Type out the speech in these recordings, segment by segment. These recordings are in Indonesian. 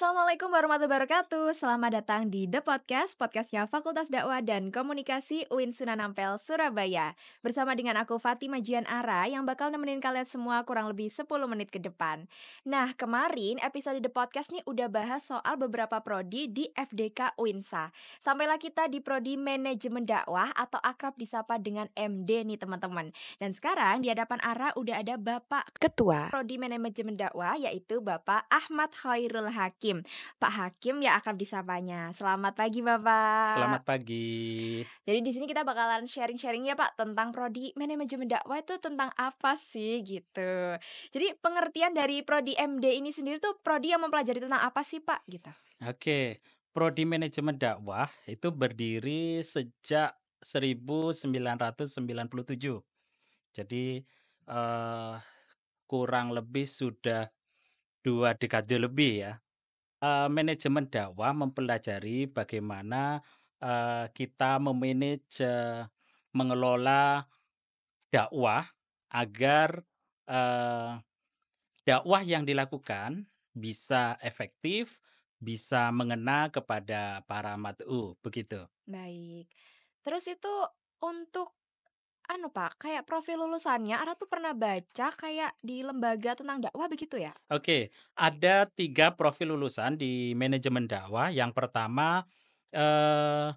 Assalamualaikum warahmatullahi wabarakatuh. Selamat datang di The Podcast, podcastnya Fakultas Dakwah dan Komunikasi UIN Sunan Ampel, Surabaya. Bersama dengan aku Fatima Jian Ara yang bakal nemenin kalian semua kurang lebih 10 menit ke depan. Nah, kemarin episode The Podcast nih udah bahas soal beberapa prodi di FDK UINSA. Sampailah kita di prodi Manajemen Dakwah atau akrab disapa dengan MD nih teman-teman. Dan sekarang di hadapan Ara udah ada Bapak Ketua Prodi Manajemen Dakwah yaitu Bapak Ahmad Khairul Hakim. Pak Hakim ya akrab disapanya. Selamat pagi Selamat Bapak. pagi. Jadi di sini kita bakalan sharing-sharing ya Pak tentang prodi manajemen dakwah itu tentang apa sih gitu. Jadi pengertian dari prodi MD ini sendiri tuh prodi yang mempelajari tentang apa sih Pak gitu. Oke, Prodi Manajemen Dakwah itu berdiri sejak 1997. Jadi, eee, kurang lebih sudah 2 dekade lebih ya. Manajemen dakwah mempelajari bagaimana, kita mengelola dakwah agar, eee dakwah yang dilakukan bisa efektif, bisa mengena kepada para mad'u, begitu. Baik. Terus itu untuk Pak, kayak profil lulusannya Ara tuh pernah baca kayak di lembaga tentang dakwah begitu ya? Oke, ada 3 profil lulusan di manajemen dakwah. Yang pertama, eee,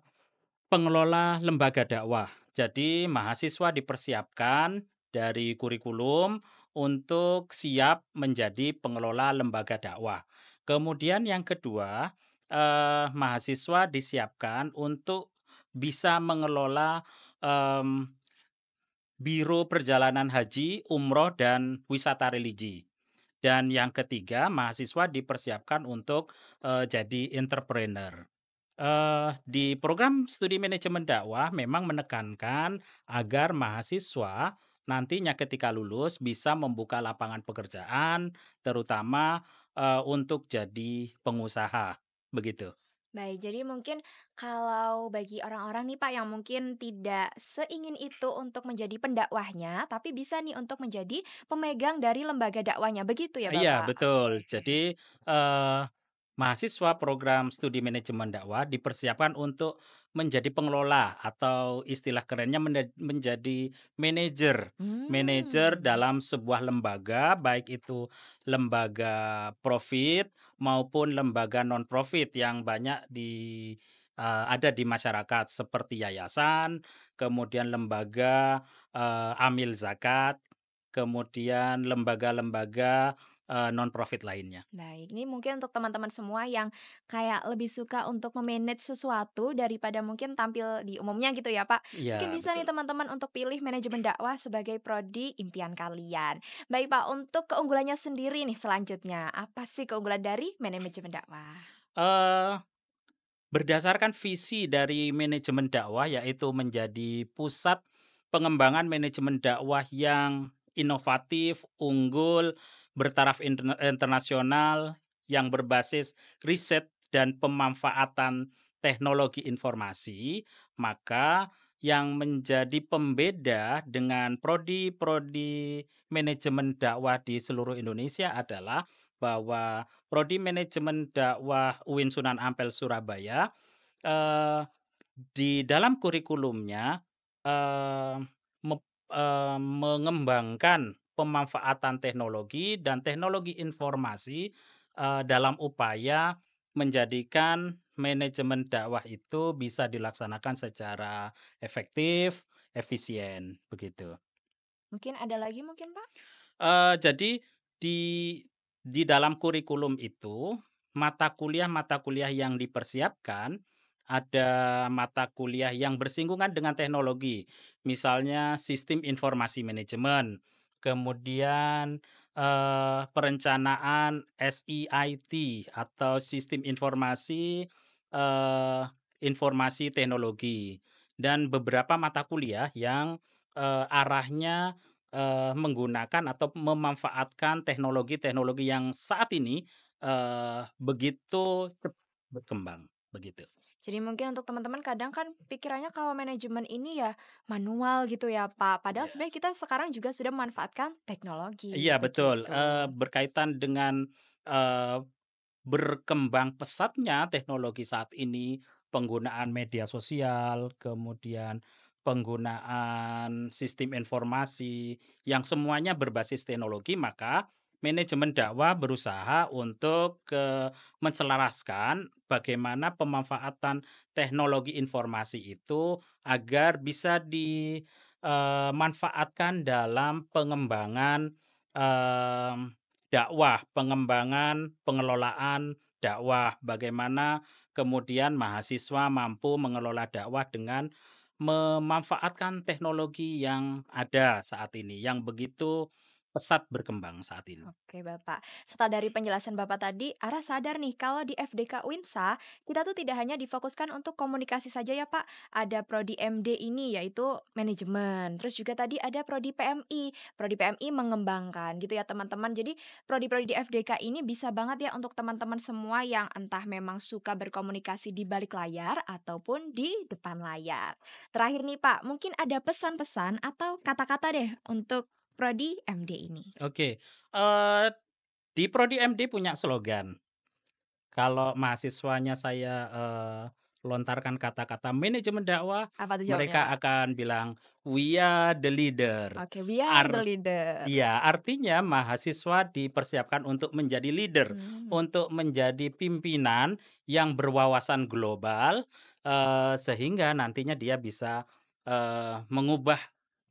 pengelola lembaga dakwah. Jadi mahasiswa dipersiapkan dari kurikulum untuk siap menjadi pengelola lembaga dakwah. Kemudian yang kedua, mahasiswa disiapkan untuk bisa mengelola, mmm biro perjalanan haji, umroh, dan wisata religi. Dan yang ketiga, mahasiswa dipersiapkan untuk, jadi entrepreneur. Di program studi manajemen dakwah memang menekankan agar mahasiswa nantinya ketika lulus bisa membuka lapangan pekerjaan, terutama, untuk jadi pengusaha, begitu. Baik, jadi mungkin kalau bagi orang-orang nih Pak yang mungkin tidak seingin itu untuk menjadi pendakwahnya, tapi bisa nih untuk menjadi pemegang dari lembaga dakwahnya, begitu ya Iya, Bapak? betul. Oke. Jadi, eee, mahasiswa program studi manajemen dakwah dipersiapkan untuk menjadi pengelola atau istilah kerennya menjadi manajer. Manajer Hmm. dalam sebuah lembaga, baik itu lembaga profit maupun lembaga non-profit yang banyak ada di masyarakat seperti yayasan, kemudian lembaga, amil zakat, kemudian lembaga-lembaga non-profit lainnya. Baik, ini mungkin untuk teman-teman semua yang kayak lebih suka untuk memanage sesuatu daripada mungkin tampil di umumnya gitu ya Pak. Mungkin Iya, bisa nih betul. teman-teman untuk pilih manajemen dakwah sebagai prodi impian kalian. Baik Pak, untuk keunggulannya sendiri nih selanjutnya, apa sih keunggulan dari manajemen dakwah? Eee, Berdasarkan visi dari manajemen dakwah, yaitu menjadi pusat pengembangan manajemen dakwah yang inovatif, unggul, bertaraf internasional, yang berbasis riset dan pemanfaatan teknologi informasi, maka yang menjadi pembeda dengan prodi-prodi manajemen dakwah di seluruh Indonesia adalah bahwa prodi manajemen dakwah UIN Sunan Ampel Surabaya, eee, di dalam kurikulumnya, eee, mengembangkan pemanfaatan teknologi dan teknologi informasi, dalam upaya menjadikan manajemen dakwah itu bisa dilaksanakan secara efektif, efisien, begitu. Mungkin ada lagi mungkin Pak? Jadi di dalam kurikulum itu, mata kuliah yang dipersiapkan, ada mata kuliah yang bersinggungan dengan teknologi. Misalnya sistem informasi manajemen, kemudian, perencanaan SIIT atau sistem eee, informasi teknologi, dan beberapa mata kuliah yang, arahnya menggunakan atau memanfaatkan teknologi-teknologi yang saat ini, begitu cepat berkembang, begitu. Jadi mungkin untuk teman-teman kadang kan pikirannya kalau manajemen ini ya manual gitu ya Pak. Padahal Iya. sebenarnya kita sekarang juga sudah memanfaatkan teknologi Iya betul, begitu. berkaitan dengan, eee, berkembang pesatnya teknologi saat ini, penggunaan media sosial, kemudian penggunaan sistem informasi yang semuanya berbasis teknologi, maka manajemen dakwah berusaha untuk, menselaraskan bagaimana pemanfaatan teknologi informasi itu agar bisa manfaatkan dalam pengembangan, dakwah, pengembangan pengelolaan dakwah. Bagaimana kemudian mahasiswa mampu mengelola dakwah dengan memanfaatkan teknologi yang ada saat ini, yang begitu pesat berkembang saat ini. Oke Bapak, setelah dari penjelasan Bapak tadi, Ara sadar nih kalau di FDK Winsa, kita tuh tidak hanya difokuskan untuk komunikasi saja ya Pak. Ada prodi MD ini yaitu manajemen, terus juga tadi ada prodi PMI. Prodi PMI mengembangkan gitu ya teman-teman. Jadi prodi-prodi di FDK ini bisa banget ya untuk teman-teman semua yang entah memang suka berkomunikasi di balik layar ataupun di depan layar. Terakhir nih Pak, mungkin ada pesan-pesan atau kata-kata deh untuk prodi MD ini. Oke, di prodi MD punya slogan. Kalau mahasiswanya saya, lontarkan kata-kata manajemen dakwah, Apa tuh jawabnya, mereka Pak? akan bilang, "We are the leader." Oke, we are the Ar leader. iya, artinya mahasiswa dipersiapkan untuk menjadi leader, Mmm, untuk menjadi pimpinan yang berwawasan global, sehingga nantinya dia bisa, mengubah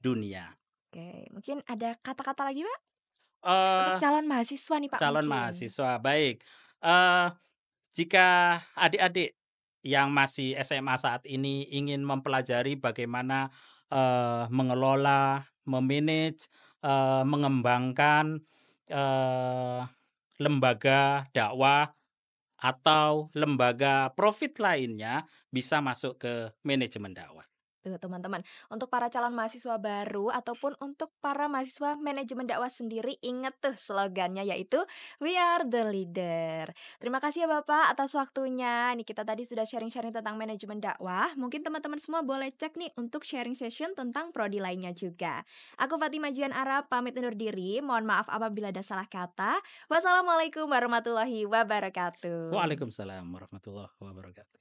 dunia. oke. Mungkin ada kata-kata lagi, Pak? Untuk Eee, calon mahasiswa nih, Pak, Calon mungkin? mahasiswa, baik. Eee Jika adik-adik yang masih SMA saat ini ingin mempelajari bagaimana, mengelola, mengembangkan, eee, lembaga dakwah atau lembaga profit lainnya, bisa masuk ke manajemen dakwah. Tuh, teman-teman, untuk para calon mahasiswa baru ataupun untuk para mahasiswa manajemen dakwah sendiri, inget tuh slogannya yaitu, "We are the leader". Terima kasih ya Bapak atas waktunya. Nih kita tadi sudah sharing-sharing tentang manajemen dakwah, mungkin teman-teman semua boleh cek nih untuk sharing session tentang prodi lainnya juga. Aku Fatimah Jian Arab pamit undur diri, mohon maaf apabila ada salah kata. Wassalamualaikum warahmatullahi wabarakatuh. Waalaikumsalam warahmatullahi wabarakatuh.